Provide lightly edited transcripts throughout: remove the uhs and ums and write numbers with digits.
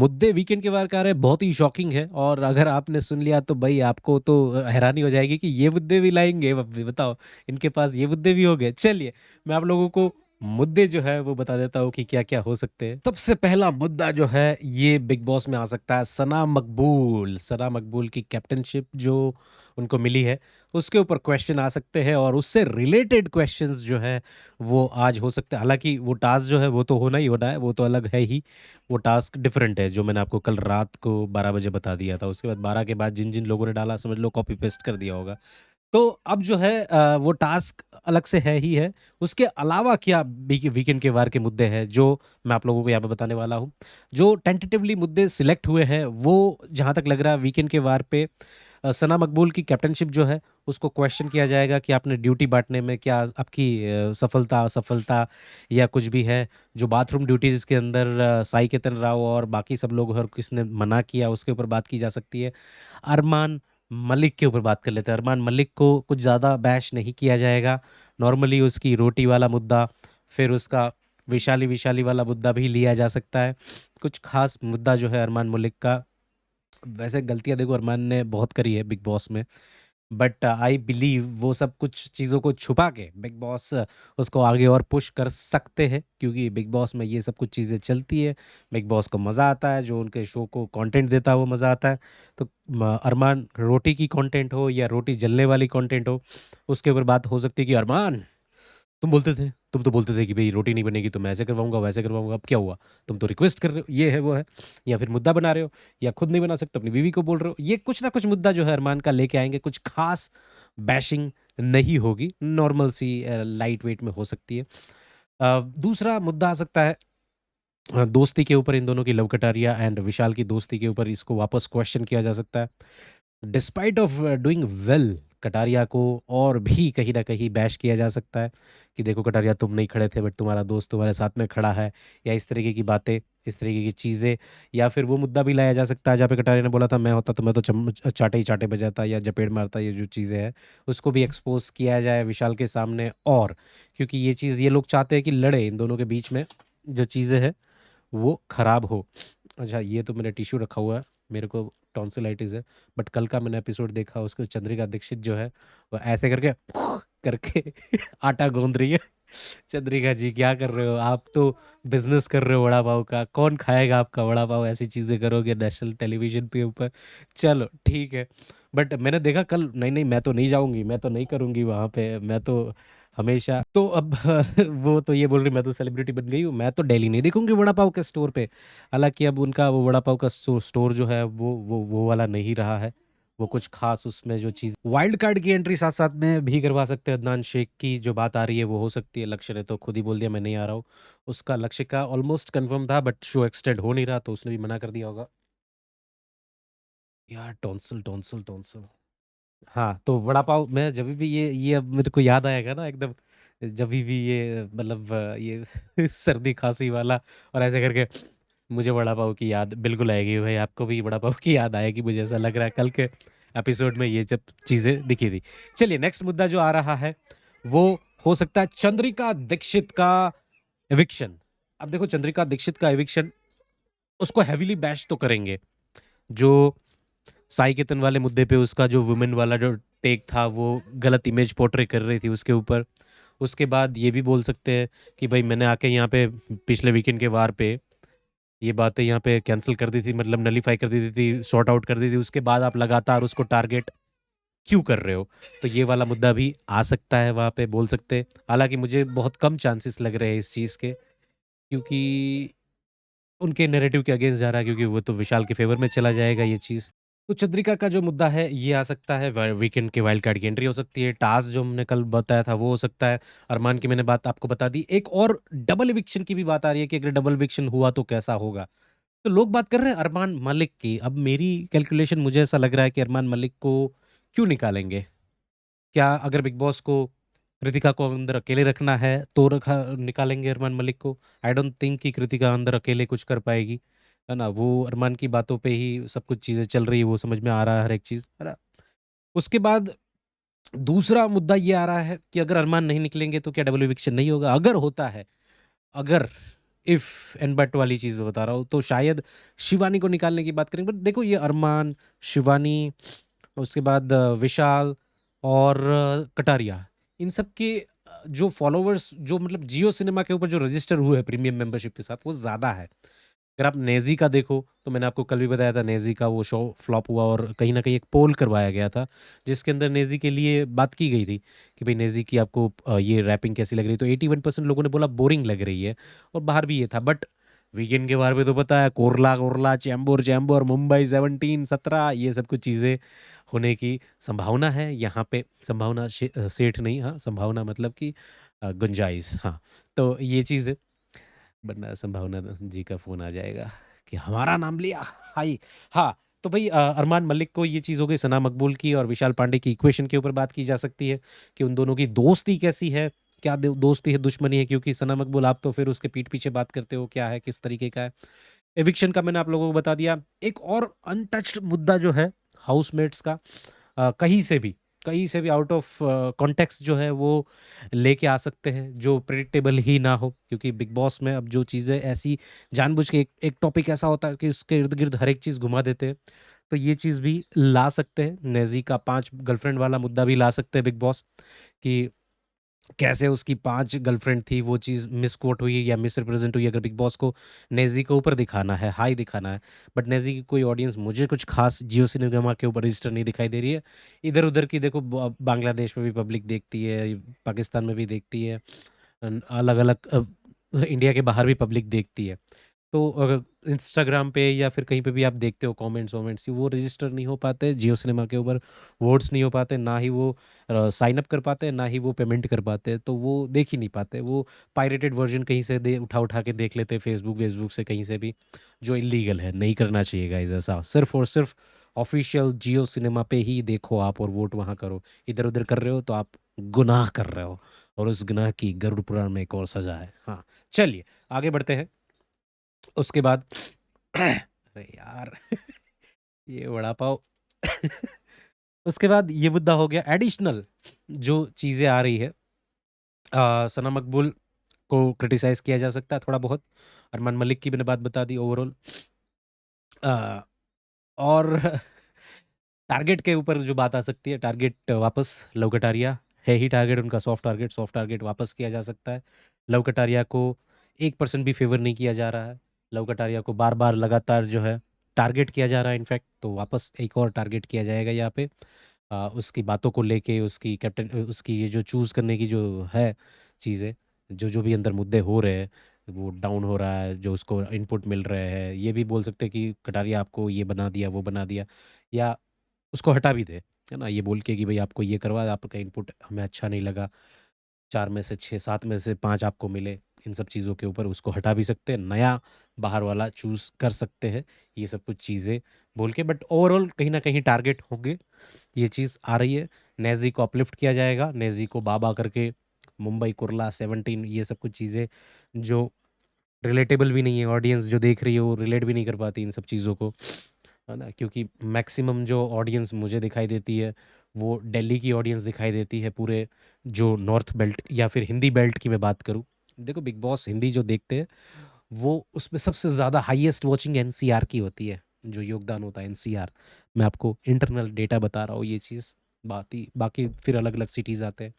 मुद्दे वीकेंड के वार का आ रहे हैं, बहुत ही शॉकिंग है और अगर आपने सुन लिया तो भाई आपको तो हैरानी हो जाएगी कि ये मुद्दे भी लाएँगे बताओ, इनके पास ये मुद्दे भी हो गए। चलिए, मैं आप लोगों को मुद्दे जो है वो बता देता हूँ कि क्या-क्या हो सकते हैं। सबसे पहला मुद्दा जो है ये बिग बॉस में आ सकता है सना मकबूल। सना मकबूल की कैप्टनशिप जो उनको मिली है, उसके ऊपर क्वेश्चन आ सकते हैं और उससे रिलेटेड क्वेश्चंस जो है वो आज हो सकते हैं। हालाँकि वो टास्क जो है वो तो होना ही होना है, वो तो अलग है ही। वो टास्क डिफरेंट है जो मैंने आपको कल रात को 12 बजे बता दिया था। उसके बाद 12 के बाद जिन-जिन लोगों ने डाला समझ लो कॉपी पेस्ट कर दिया होगा। तो अब जो है वो टास्क अलग से है ही है। उसके अलावा क्या वीकेंड के वार के मुद्दे हैं जो मैं आप लोगों को यहाँ पे बताने वाला हूँ। जो टेंटेटिवली मुद्दे सिलेक्ट हुए हैं वो जहाँ तक लग रहा है वीकेंड के वार पे सना मकबूल की कैप्टनशिप जो है उसको क्वेश्चन किया जाएगा कि आपने ड्यूटी बाँटने में क्या आपकी सफलता, असफलता या कुछ भी है। जो बाथरूम ड्यूटीज़ के अंदर साई केतन राव और बाकी सब लोग और किसने मना किया उसके ऊपर बात की जा सकती है। अरमान मलिक के ऊपर बात कर लेते हैं। अरमान मलिक को कुछ ज़्यादा बैश नहीं किया जाएगा। नॉर्मली उसकी रोटी वाला मुद्दा, फिर उसका विशाली-विशाली वाला मुद्दा भी लिया जा सकता है। कुछ ख़ास मुद्दा जो है अरमान मलिक का वैसे गलतियाँ देखो अरमान ने बहुत करी है बिग बॉस में। बट आई बिलीव वो सब कुछ चीज़ों को छुपा के बिग बॉस उसको आगे और पुश कर सकते हैं क्योंकि बिग बॉस में ये सब कुछ चीज़ें चलती है। बिग बॉस को मज़ा आता है, जो उनके शो को कंटेंट देता है वो मज़ा आता है। तो अरमान रोटी की कंटेंट हो या रोटी जलने वाली कंटेंट हो, उसके ऊपर बात हो सकती है कि अरमान तुम तो बोलते थे कि भई रोटी नहीं बनेगी तो मैं ऐसे करवाऊँगा, वैसे करवाऊँगा, अब क्या हुआ? तुम तो रिक्वेस्ट कर रहे हो, ये है, वो है। या फिर मुद्दा बना रहे हो या खुद नहीं बना सकते अपनी बीवी को बोल रहे हो। ये कुछ ना कुछ मुद्दा जो है अरमान का लेके आएँगे, कुछ ख़ास बैशिंग नहीं होगी, नॉर्मल सी लाइट वेट में हो सकती है। दूसरा मुद्दा आ सकता है दोस्ती के ऊपर इन दोनों की लव कटारिया एंड विशाल की दोस्ती के ऊपर इसको वापस क्वेश्चन किया जा सकता है। Despite of doing well Kataria को और भी कहीं न कहीं बैश किया जा सकता है कि देखो कटारिया तुम नहीं खड़े थे बट तुम्हारा दोस्त तुम्हारे साथ में खड़ा है या इस तरीके की बातें, इस तरीके की चीज़ें या फिर वो मुद्दा भी लाया जा सकता है जहाँ पे कटारिया ने बोला था मैं होता तो मैं तो चम्मच चाटे ही चाटे बजाता या चपेट मारता ये जो चीज़ें हैं, उसको भी एक्सपोज़ किया जाए विशाल के सामने और क्योंकि ये चीज़ ये लोग चाहते हैं कि लड़े इन दोनों के बीच में जो चीज़ें हैं वो खराब हो। अच्छा ये तो मैंने टिश्यू रखा हुआ है, मेरे को टॉन्सिलाइटिस है, बट कल का मैंने एपिसोड देखा उसको चंद्रिका दीक्षित जो है, वो ऐसे करके करके आटा गूँध रही है। चंद्रिका जी क्या कर रहे हो? आप तो बिज़नेस कर रहे हो वड़ा पाव का, कौन खाएगा आपका वड़ा पाव? ऐसी चीज़ें करोगे नेशनल टेलीविज़न के ऊपर। चलो ठीक है, बट मैंने देखा कल नहीं मैं तो नहीं जाऊँगी, मैं तो नहीं करूँगी वहाँ पे, मैं तो हमेशा तो अब वो तो ये बोल रही मैं तो सेलिब्रिटी बन गई हूँ, मैं तो डेली नहीं देखूँगी वड़ा पाव के स्टोर पे। हालाँकि अब उनका वो वड़ा पाव का स्टोर जो है वो वाला नहीं रहा है। वो कुछ ख़ास उसमें जो चीज़ वाइल्ड कार्ड की एंट्री साथ-साथ में भी करवा सकते हैं अदनान शेख की जो बात आ रही है वो हो सकती है। लक्ष्य ने तो खुद ही बोल दिया मैं नहीं आ रहा हूँ। उसका लक्ष्य का ऑलमोस्ट कन्फर्म था बट शो एक्सटेंड हो नहीं रहा तो उसने भी मना कर दिया होगा। यार टॉन्सिल। हाँ, तो वड़ा पाव मैं जभी भी ये अब मेरे को याद आएगा ना एकदम जभी भी ये मतलब ये सर्दी खाँसी वाला और ऐसे करके मुझे वड़ा पाव की याद बिल्कुल आएगी भाई, आपको भी वड़ा पाव की याद आएगी मुझे ऐसा लग रहा है कल के एपिसोड में ये सब चीज़ें दिखी थी। चलिए नेक्स्ट मुद्दा जो आ रहा है, वो हो सकता है चंद्रिका दीक्षित का एविक्शन। अब देखो चंद्रिका दीक्षित का एविक्शन उसको हेवीली बैश तो करेंगे। जो साई केतन वाले मुद्दे पे उसका जो वुमेन वाला जो टेक था वो गलत इमेज पोर्ट्रे कर रही थी उसके ऊपर। उसके बाद ये भी बोल सकते हैं कि भाई मैंने आके यहाँ पे पिछले वीकेंड के वार पे ये बातें यहाँ पे कैंसल कर दी थी मतलब नलीफाई कर दी थी, सॉर्ट आउट कर दी थी। उसके बाद आप लगातार उसको टारगेट क्यों कर रहे हो? तो ये वाला मुद्दा भी आ सकता है वहाँ पे बोल सकते हैं। हालाँकि मुझे बहुत कम चांसेस लग रहे हैं इस चीज़ के क्योंकि उनके नैरेटिव के अगेंस्ट जा रहा है क्योंकि वो तो विशाल के फ़ेवर में चला जाएगा ये चीज़। तो चंद्रिका का जो मुद्दा है ये आ सकता है वीकेंड के वाइल्ड कार्ड की एंट्री हो सकती है। टास्क जो हमने कल बताया था वो हो सकता है। अरमान की मैंने बात आपको बता दी। एक और डबल इविक्शन की भी बात आ रही है कि अगर डबल इविक्शन हुआ तो कैसा होगा? तो लोग बात कर रहे हैं अरमान मलिक की। अब मेरी कैलकुलेशन मुझे ऐसा लग रहा है कि अरमान मलिक को क्यों निकालेंगे? क्या अगर बिग बॉस को कृतिका को अंदर अकेले रखना है तो रखा निकालेंगे अरमान मलिक को? आई डोंट थिंक कि कृतिका अंदर अकेले कुछ कर पाएगी, है ना? वो अरमान की बातों पे ही सब कुछ चीज़ें चल रही है, वो समझ में आ रहा है हर एक चीज़, है ना? उसके बाद दूसरा मुद्दा ये आ रहा है कि अगर अरमान नहीं निकलेंगे तो क्या डबल इविक्शन नहीं होगा? अगर होता है, अगर इफ एंड बट वाली चीज़ मैं बता रहा हूँ, तो शायद शिवानी को निकालने की बात करेंगे। बट देखो ये अरमान, शिवानी, उसके बाद विशाल और कटारिया, इन सब के जो फॉलोवर्स जो मतलब जियो सिनेमा के ऊपर जो रजिस्टर हुए हैं प्रीमियम मेंबरशिप के साथ, वो ज़्यादा है। अगर आप नेज़ी का देखो, तो मैंने आपको कल भी बताया था नेज़ी का वो शो फ्लॉप हुआ और कहीं न कहीं एक पोल करवाया गया था, जिसके अंदर नेज़ी के लिए बात की गई थी कि भई नेज़ी की आपको ये रैपिंग कैसी लग रही है? तो 81% लोगों ने बोला बोरिंग लग रही है और बाहर भी ये था। बट वीकेंड के बारे में तो पता है, कोरला-कोरला, चैम्बूर-चैम्बूर, मुंबई 17 ये सब कुछ चीज़ें होने की संभावना है यहाँ पे। संभावना सेठ नहीं, हाँ, संभावना मतलब कि गुंजाइश, हाँ। तो ये चीज़ है। वरना संभावना जी का फ़ोन आ जाएगा कि हमारा नाम लिया। हाय। हाँ, तो भई अरमान मलिक को ये चीज़ हो गई, सना मकबूल की और विशाल पांडे की इक्वेशन के ऊपर बात की जा सकती है कि उन दोनों की दोस्ती कैसी है? क्या दो दोस्ती है, दुश्मनी है? क्योंकि सना मकबूल आप तो फिर उसके पीठ पीछे बात करते हो, क्या है, किस तरीके का है? एविक्शन का मैंने आप लोगों को बता दिया। एक और अनटच्ड मुद्दा जो है हाउसमेट्स का, कहीं से भी आउट ऑफ कॉन्टेक्स्ट जो है वो लेके आ सकते हैं, जो प्रेडिक्टेबल ही ना हो, क्योंकि बिग बॉस में अब जो चीज़ें ऐसी जानबूझ के एक टॉपिक ऐसा होता है कि उसके इर्द-गिर्द हर एक चीज़ घुमा देते हैं। तो ये चीज़ भी ला सकते हैं। नेज़ी का 5 गर्लफ्रेंड वाला मुद्दा भी ला सकते हैं बिग बॉस कि कैसे उसकी 5 गर्लफ्रेंड थी, वो चीज़ मिसकोट हुई या मिसरिप्रेज़ेंट हुई। अगर बिग बॉस को नेज़ी के ऊपर दिखाना है, हाई दिखाना है, बट नेज़ी की कोई ऑडियंस मुझे कुछ ख़ास जियो सिनेमा के ऊपर रजिस्टर नहीं दिखाई दे रही है। इधर-उधर की देखो, बांग्लादेश में भी पब्लिक देखती है, पाकिस्तान में भी देखती है, अलग-अलग इंडिया के बाहर भी पब्लिक देखती है। तो अगर इंस्टाग्राम पे या फिर कहीं पे भी आप देखते हो कमेंट्स-वमेंट्स, वो रजिस्टर नहीं हो पाते जियो सिनेमा के ऊपर, वोट्स नहीं हो पाते, ना ही वो साइन अप कर पाते हैं, ना ही वो पेमेंट कर पाते हैं, तो वो देख ही नहीं पाते। वो पायरेटेड वर्ज़न कहीं से दे उठा-उठा के देख लेते हैं, फेसबुक-वेसबुक से कहीं से भी, जो इल्लीगल है, नहीं करना चाहिए गाइज़ ऐसा। सिर्फ़ और सिर्फ़ ऑफ़िशियल जियो सिनेमा पे ही देखो आप और वोट वहाँ करो। इधर-उधर कर रहे हो तो आप गुनाह कर रहे हो और उस गुनाह की गरुड़ पुराण में एक और सज़ा है। हाँ, चलिए आगे बढ़ते हैं। उसके बाद अरे यार! ये वड़ा पाव। उसके बाद ये मुद्दा हो गया एडिशनल जो चीज़ें आ रही है। सना मकबूल को क्रिटिसाइज़ किया जा सकता है थोड़ा बहुत। अरमान मलिक की मैंने बात बता दी ओवरऑल। अ, और टारगेट के ऊपर जो बात आ सकती है, टारगेट वापस लव कटारिया है ही टारगेट उनका, सॉफ्ट टारगेट वापस किया जा सकता है। लव कटारिया को 1% भी फ़ेवर नहीं किया जा रहा है। लव कटारिया को बार-बार लगातार जो है टारगेट किया जा रहा है इनफैक्ट, तो वापस एक और टारगेट किया जाएगा यहाँ पे। उसकी बातों को लेके, उसकी उसकी ये जो चूज़ करने की जो है चीज़ें, जो भी अंदर मुद्दे हो रहे हैं, वो डाउन हो रहा है, जो उसको इनपुट मिल रहे हैं, ये भी बोल सकते हैं कि कटारिया आपको ये बना दिया, वो बना दिया, या उसको हटा भी दे, है ना? ये बोल के कि भई आपको ये करवा, आपका इनपुट हमें अच्छा नहीं लगा, 4 में से 6, 7 में से 5 आपको मिले, इन सब चीज़ों के ऊपर उसको हटा भी सकते हैं, नया बाहर वाला चूज़ कर सकते हैं, ये सब कुछ चीज़ें बोल के। बट ओवरऑल कहीं न कहीं टारगेट होंगे, ये चीज़ आ रही है। नेज़ी को अपलिफ्ट किया जाएगा, नेज़ी को बाबा करके, मुंबई कुर्ला 17 ये सब कुछ चीज़ें जो रिलेटेबल भी नहीं है, ऑडियंस जो देख रही है वो रिलेट भी नहीं कर पाती इन सब चीज़ों को, है ना? क्योंकि मैक्सिमम जो ऑडियंस मुझे दिखाई देती है, वो दिल्ली की ऑडियंस दिखाई देती है, पूरे जो नॉर्थ बेल्ट या फिर हिंदी बेल्ट की मैं बात करूँ। देखो बिग बॉस हिंदी जो देखते हैं, वो उसमें सबसे ज़्यादा हाईएस्ट वॉचिंग एनसीआर की होती है, जो योगदान होता है एनसीआर। मैं आपको इंटरनल डेटा बता रहा हूँ ये चीज़, बाकी फिर अलग-अलग सिटीज़ आते हैं।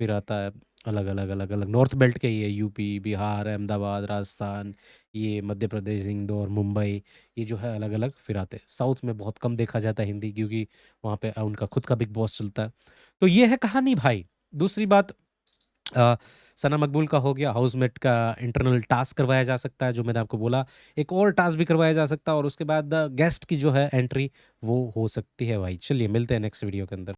फिर आता है अलग-अलग नॉर्थ बेल्ट के ही है, यूपी, बिहार, अहमदाबाद, राजस्थान, ये मध्य प्रदेश, इंदौर, मुंबई, ये जो है अलग-अलग फिर आते हैं। साउथ में बहुत कम देखा जाता है हिंदी, क्योंकि वहाँ पे उनका खुद का बिग बॉस चलता है। तो ये है कहानी भाई। दूसरी बात, अ, सना मकबूल का हो गया, हाउसमेट का इंटरनल टास्क करवाया जा सकता है, जो मैंने आपको बोला। एक और टास्क भी करवाया जा सकता है और उसके बाद गेस्ट की जो है एंट्री वो हो सकती है भाई। चलिए मिलते हैं नेक्स्ट वीडियो के अंदर।